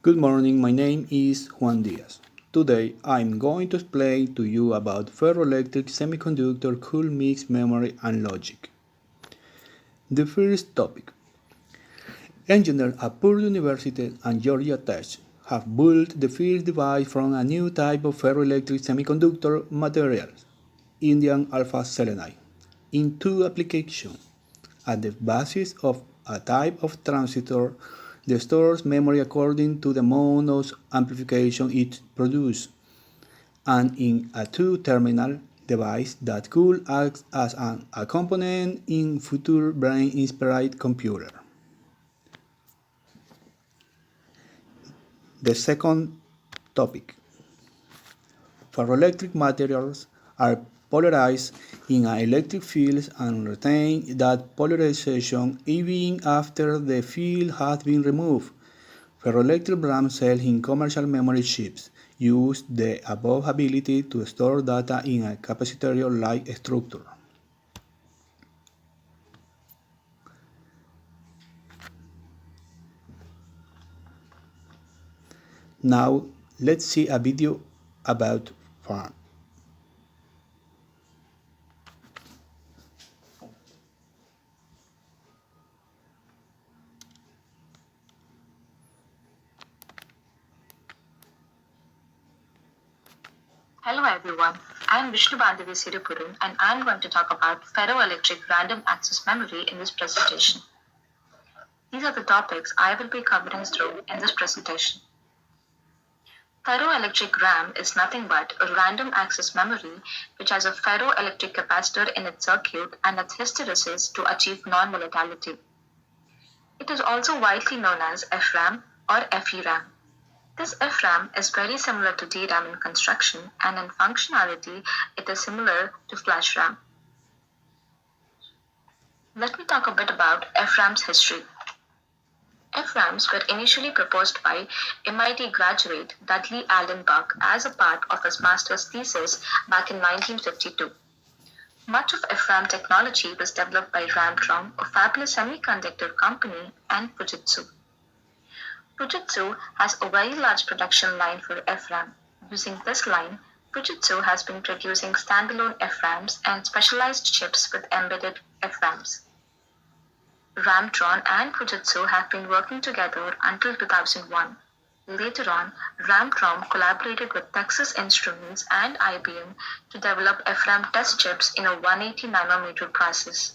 Good morning, my name is Juan Diaz. Today I'm going to explain to you about ferroelectric semiconductor cool mix memory and logic. The first topic. Engineers at Purdue University and Georgia Tech have built the first device from a new type of ferroelectric semiconductor material, indium alpha selenide, in two applications. At the basis of a type of transistor that stores memory according to the amount of amplification it produces, and in a two-terminal device that could act as a component in future brain-inspired computer. The second topic. Ferroelectric materials are polarized in an electric field and retain that polarization even after the field has been removed. Ferroelectric RAM cells in commercial memory chips use the above ability to store data in a capacitor-like structure. Now, let's see a video about FARM. Hello everyone, I am Vishnu Bandavi Sirupuru and I am going to talk about ferroelectric random access memory in this presentation. These are the topics I will be covering through in this presentation. Ferroelectric RAM is nothing but a random access memory which has a ferroelectric capacitor in its circuit and its hysteresis to achieve non-volatility. It is also widely known as FRAM or FERAM. This FRAM is very similar to DRAM in construction, and in functionality, it is similar to flash RAM. Let me talk a bit about FRAM's history. FRAMs were initially proposed by MIT graduate Dudley Allen Buck as a part of his master's thesis back in 1952. Much of FRAM technology was developed by Ramtron, a fabless semiconductor company, and Fujitsu. Fujitsu has a very large production line for FRAM. Using this line, Fujitsu has been producing standalone FRAMs and specialized chips with embedded FRAMs. Ramtron and Fujitsu have been working together until 2001. Later on, Ramtron collaborated with Texas Instruments and IBM to develop FRAM test chips in a 180 nanometer process.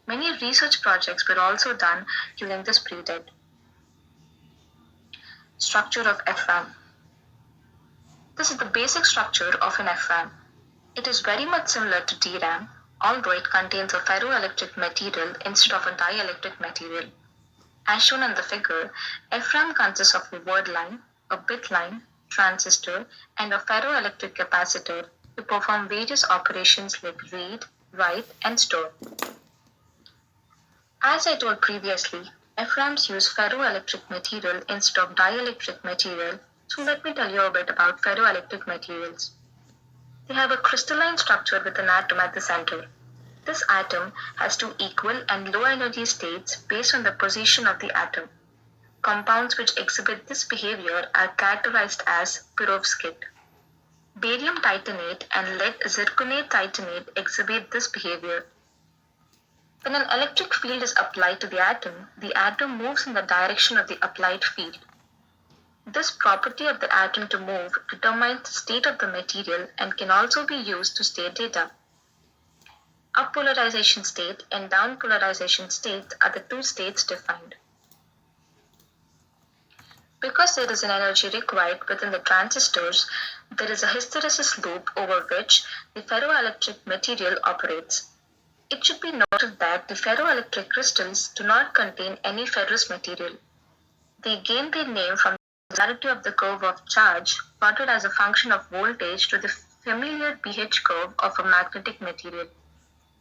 Many research projects were also done during this period. Structure of FRAM. This is the basic structure of an FRAM. It is very much similar to DRAM, although it contains a ferroelectric material instead of a dielectric material. As shown in the figure, FRAM consists of a word line, a bit line, transistor, and a ferroelectric capacitor to perform various operations like read, write, and store. As I told previously, FRAMs use ferroelectric material instead of dielectric material, so let me tell you a bit about ferroelectric materials. They have a crystalline structure with an atom at the center. This atom has two equal and low energy states based on the position of the atom. Compounds which exhibit this behavior are characterized as perovskite. Barium titanate and lead zirconate titanate exhibit this behavior. When an electric field is applied to the atom moves in the direction of the applied field. This property of the atom to move determines the state of the material and can also be used to state data. Up polarization state and down polarization state are the two states defined. Because there is an energy required within the transistors, there is a hysteresis loop over which the ferroelectric material operates. It should be noted that the ferroelectric crystals do not contain any ferrous material. They gain their name from the similarity of the curve of charge plotted as a function of voltage to the familiar pH curve of a magnetic material.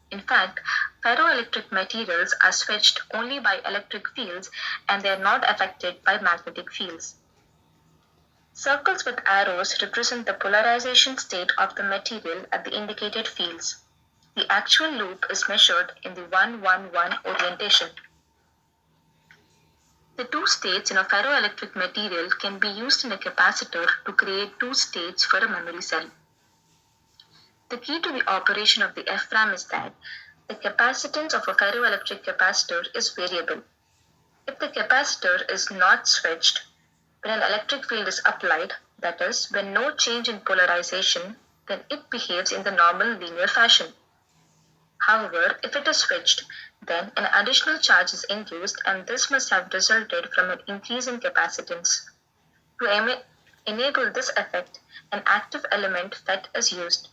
In fact, ferroelectric materials are switched only by electric fields and they are not affected by magnetic fields. Circles with arrows represent the polarization state of the material at the indicated fields. The actual loop is measured in the 1-1-1 orientation. The two states in a ferroelectric material can be used in a capacitor to create two states for a memory cell. The key to the operation of the FRAM is that the capacitance of a ferroelectric capacitor is variable. If the capacitor is not switched, when an electric field is applied, that is, when no change in polarization, then it behaves in the normal linear fashion. However, if it is switched, then an additional charge is induced and this must have resulted from an increase in capacitance. To enable this effect, an active element FET is used.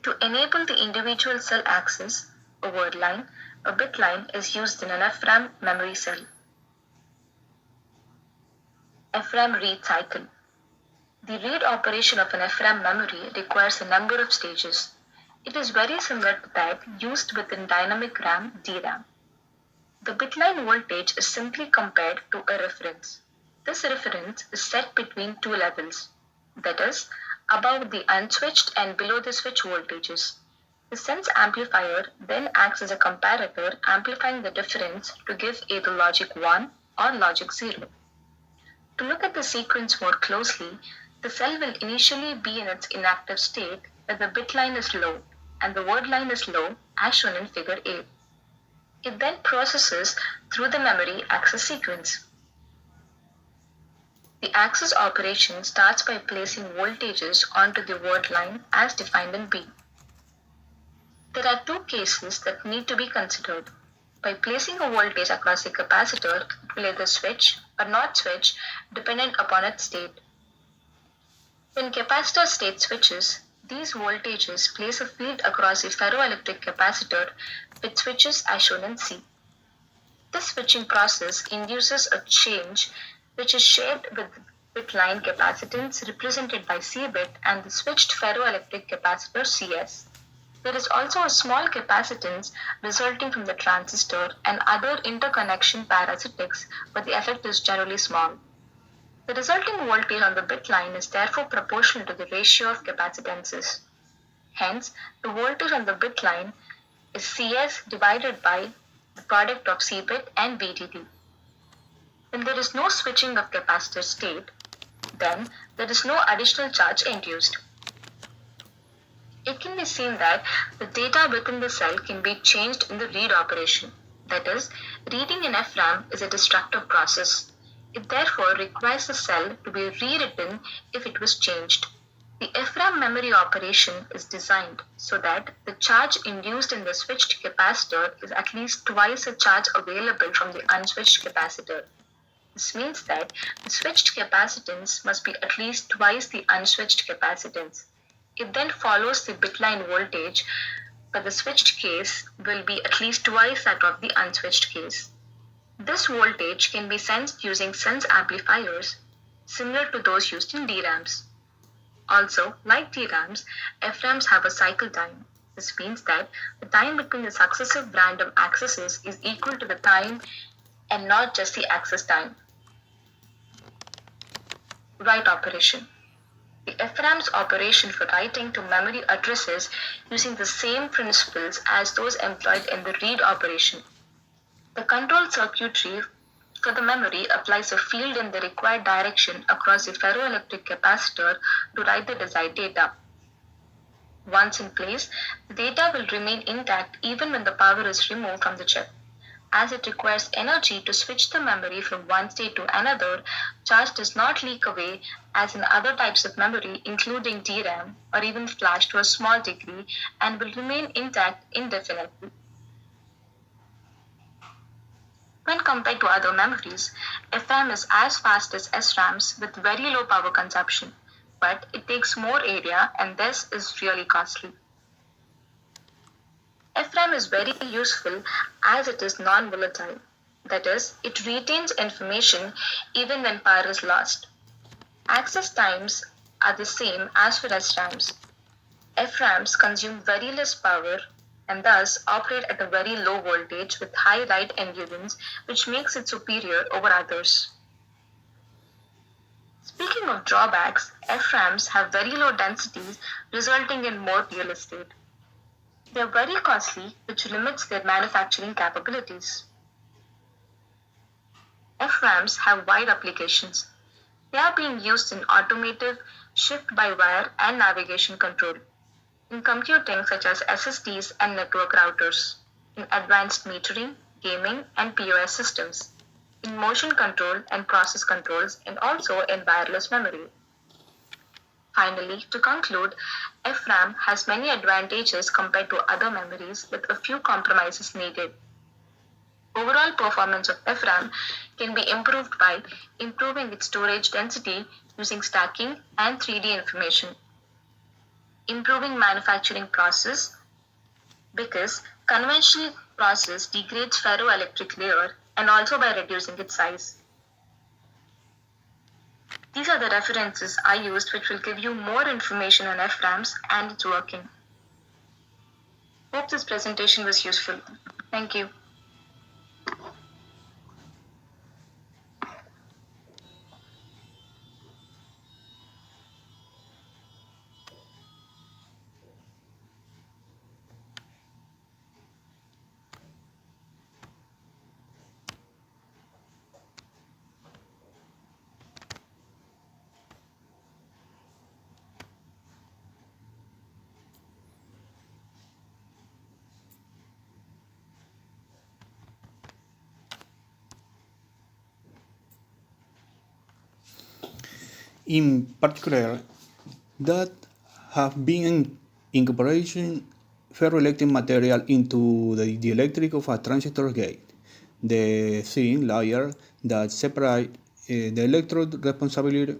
To enable the individual cell access, a word line, a bit line is used in an FRAM memory cell. FRAM read cycle. The read operation of an FRAM memory requires a number of stages. It is very similar to that used within dynamic RAM DRAM. The bitline voltage is simply compared to a reference. This reference is set between two levels, that is, above the unswitched and below the switch voltages. The sense amplifier then acts as a comparator, amplifying the difference to give either logic 1 or logic 0. To look at the sequence more closely, the cell will initially be in its inactive state where the bit line is low and the word line is low as shown in figure A. It then processes through the memory access sequence. The access operation starts by placing voltages onto the word line as defined in B. There are two cases that need to be considered. By placing a voltage across the capacitor, it will either switch or not switch dependent upon its state. When capacitor state switches, these voltages place a field across the ferroelectric capacitor which switches as shown in C. This switching process induces a change which is shared with bit line capacitance represented by C bit and the switched ferroelectric capacitor CS. There is also a small capacitance resulting from the transistor and other interconnection parasitics, but the effect is generally small. The resulting voltage on the bit line is therefore proportional to the ratio of capacitances. Hence, the voltage on the bit line is CS divided by the product of C bit and VDD. When there is no switching of capacitor state, then there is no additional charge induced. It can be seen that the data within the cell can be changed in the read operation. That is, reading an FRAM is a destructive process. It therefore requires the cell to be rewritten if it was changed. The FRAM memory operation is designed so that the charge induced in the switched capacitor is at least twice the charge available from the unswitched capacitor. This means that the switched capacitance must be at least twice the unswitched capacitance. It then follows the bitline voltage, but the switched case will be at least twice that of the unswitched case. This voltage can be sensed using sense amplifiers similar to those used in DRAMs. Also, like DRAMs, FRAMs have a cycle time. This means that the time between the successive random accesses is equal to the time and not just the access time. Write operation. The FRAM's operation for writing to memory addresses using the same principles as those employed in the read operation. The control circuitry for the memory applies a field in the required direction across the ferroelectric capacitor to write the desired data. Once in place, the data will remain intact even when the power is removed from the chip. As it requires energy to switch the memory from one state to another, charge does not leak away as in other types of memory, including DRAM or even flash to a small degree, and will remain intact indefinitely. When compared to other memories, FRAM is as fast as SRAMs with very low power consumption, but it takes more area and this is really costly. FRAM is very useful as it is non-volatile. That is, it retains information even when power is lost. Access times are the same as for SRAMs. FRAMs consume very less power and thus operate at a very low voltage with high write endurance, which makes it superior over others. Speaking of drawbacks, FRAMs have very low densities, resulting in more real estate. They are very costly, which limits their manufacturing capabilities. FRAMs have wide applications. They are being used in automotive, shift-by-wire, and navigation control, in computing such as SSDs and network routers, in advanced metering, gaming, and POS systems, in motion control and process controls, and also in wireless memory. Finally, to conclude, FRAM has many advantages compared to other memories with a few compromises needed. Overall performance of FRAM can be improved by improving its storage density using stacking and 3D information, improving manufacturing process because conventional process degrades ferroelectric layer and also by reducing its size. These are the references I used which will give you more information on FRAMs and its working. Hope this presentation was useful. Thank you. In particular, that have been incorporating ferroelectric material into the dielectric of a transistor gate, the thin layer that separates the electrode responsible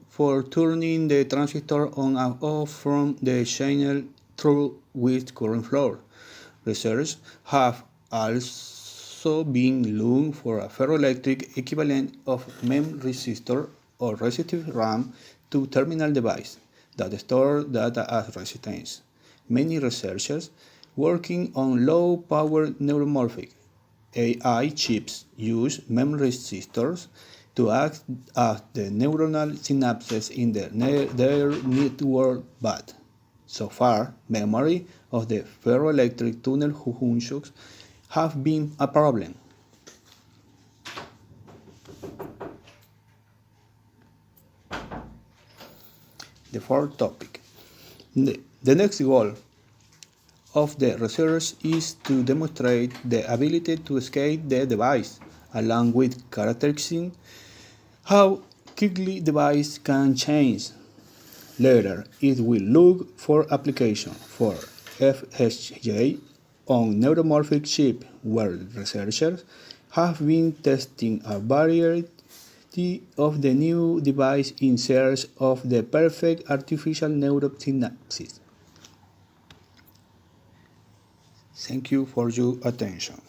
for turning the transistor on and off from the channel through which current flows. Researchers have also been looking for a ferroelectric equivalent of MEM resistor or resistive RAM to terminal device that store data as resistance. Many researchers working on low-power neuromorphic AI chips use MEM resistors to act as the neuronal synapses in their network, but so far, memory of the ferroelectric tunnel junctions have been a problem. The fourth topic. The next goal of the research is to demonstrate the ability to scale the device, along with characterizing how quickly the device can change. Later, it will look for application for FSJ on neuromorphic chip, where researchers have been testing a variety of the new device in search of the perfect artificial neurosynapses. Thank you for your attention.